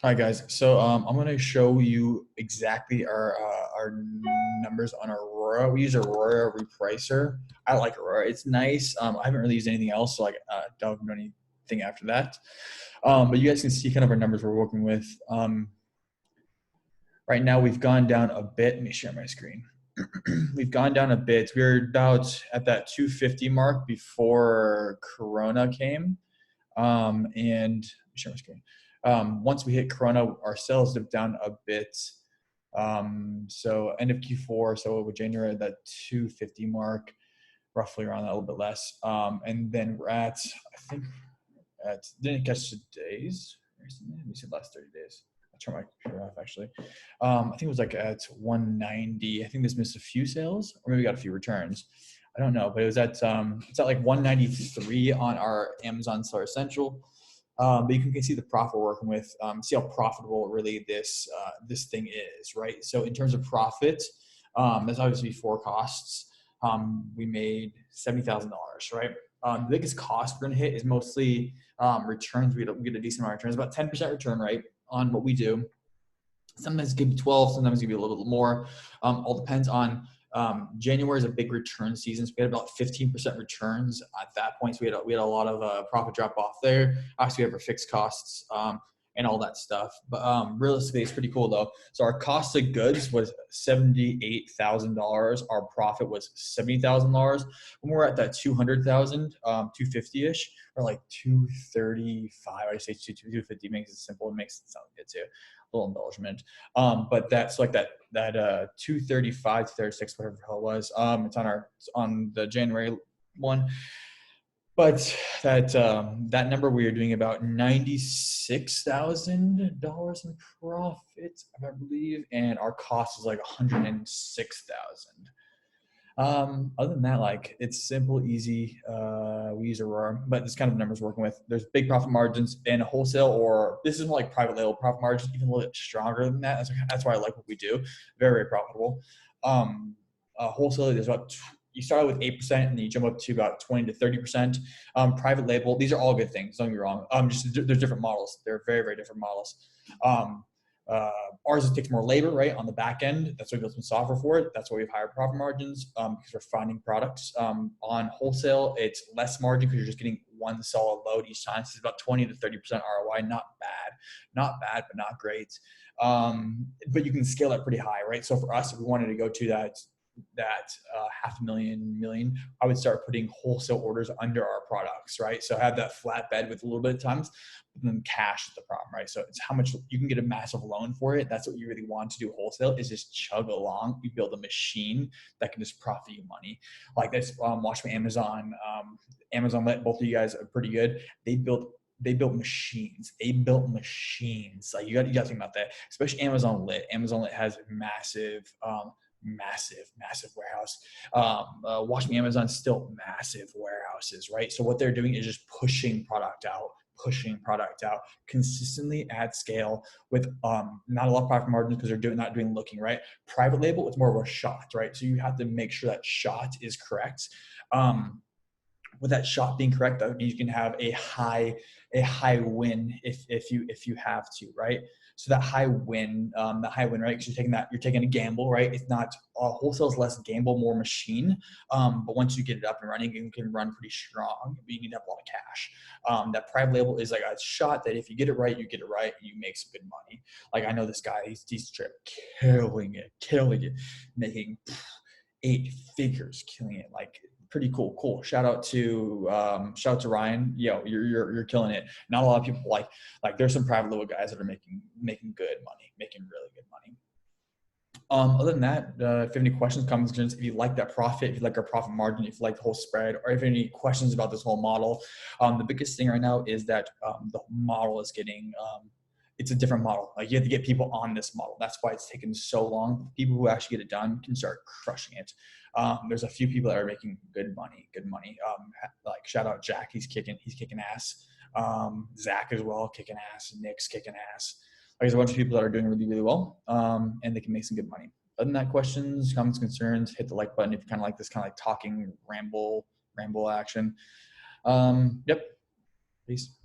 Hi guys, so I'm gonna show you exactly our numbers on Aurora. We use Aurora Repricer. I like Aurora; it's nice. I haven't really used anything else, so like don't know anything after that. But you guys can see kind of our numbers we're working with. Right now, we've gone down a bit. Let me share my screen. We've gone down a bit. We were about at that 250 mark before Corona came. And share my screen. Once we hit Corona, our sales dipped down a bit. So end of Q4, so with January, that 250 mark, roughly around that, a little bit less. And then we're at, I think, didn't catch today's. Let me see the last 30 days. I'll turn my computer off actually. I think it was like at 190. I think this missed a few sales, or maybe got a few returns. I don't know, but it was at it's at like 193 on our Amazon Seller Central. But you can see the profit we're working with. See how profitable really this thing is, right? So in terms of profit, that's obviously before costs. We made $70,000, right? The biggest cost we're gonna hit is mostly returns. We get a decent amount of returns, about 10% return rate on what we do. Sometimes it could be 12, sometimes it could be a little bit more. All depends on January is a big return season. So we had about 15% returns at that point. So we had a lot of profit drop off there. Obviously, we have our fixed costs and all that stuff. But realistically, it's pretty cool though. So our cost of goods was $78,000. Our profit was $70,000. When we're at that 200,000, 250-ish, or like 235, I say 250 makes it simple. It makes it sound good too. A little embellishment. But that's like that 235 to 36, whatever the hell it was. It's on the January one. But that number, we are doing about $96,000 in profit, I believe, and our cost is like 106,000. Other than that, like it's simple, easy. We use Aurora, but this kind of numbers we're working with. There's big profit margins in wholesale, or this is more like private label profit margins, even a little bit stronger than that. That's why I like what we do. Very, very profitable. Wholesale, there's about you start with 8% and then you jump up to about 20 to 30%. Private label, these are all good things. Don't get me wrong. Just there's different models. They're very, very different models. Um, ours, it takes more labor, right, on the back end. That's why we built some software for it. That's why we have higher profit margins because we're finding products. On wholesale, it's less margin because you're just getting one solid load each time. So it's about 20 to 30% ROI. Not bad, but not great. But you can scale that pretty high, right? So for us, if we wanted to go to that half a million, I would start putting wholesale orders under our products, right? So have that flatbed with a little bit of times, but then cash is the problem, right? So it's how much you can get a massive loan for it. That's what you really want to do wholesale is just chug along. You build a machine that can just profit you money. Like this, watch my Amazon. Amazon let both of you guys are pretty good. They built machines. Like you got to think about that, especially Amazon Lit. Amazon Lit has massive warehouse. Watch Me Amazon still massive warehouses, right? So what they're doing is just pushing product out consistently at scale with not a lot of profit margins because they're not doing looking, right? Private label, it's more of a shot, right? So you have to make sure that shot is correct. With that shot being correct, that means you can have a high win if you have to, right? So that high win, right? Because you're taking a gamble, right? It's not wholesale is less gamble, more machine. But once you get it up and running, you can run pretty strong. But you need to have a lot of cash. That private label is like a shot that if you get it right, you you make some good money. Like I know this guy, he's killing it, making 8 figures, killing it. Like pretty cool. Shout out to Ryan. Yo, you're killing it. Not a lot of people like there's some private label guys that are making good money, making really good money. Other than that, if you have any questions, comments, concerns, if you like that profit, if you like our profit margin, if you like the whole spread, or if you have any questions about this whole model, the biggest thing right now is that the model is getting it's a different model. Like you have to get people on this model. That's why it's taken so long. People who actually get it done can start crushing it. There's a few people that are making good money. Like shout out Jack, he's kicking ass. Zach as well, kicking ass. Nick's kicking ass. There's a bunch of people that are doing really, really well, and they can make some good money. Other than that, questions, comments, concerns, hit the like button if you kind of like this kind of like talking ramble action. Yep. Peace.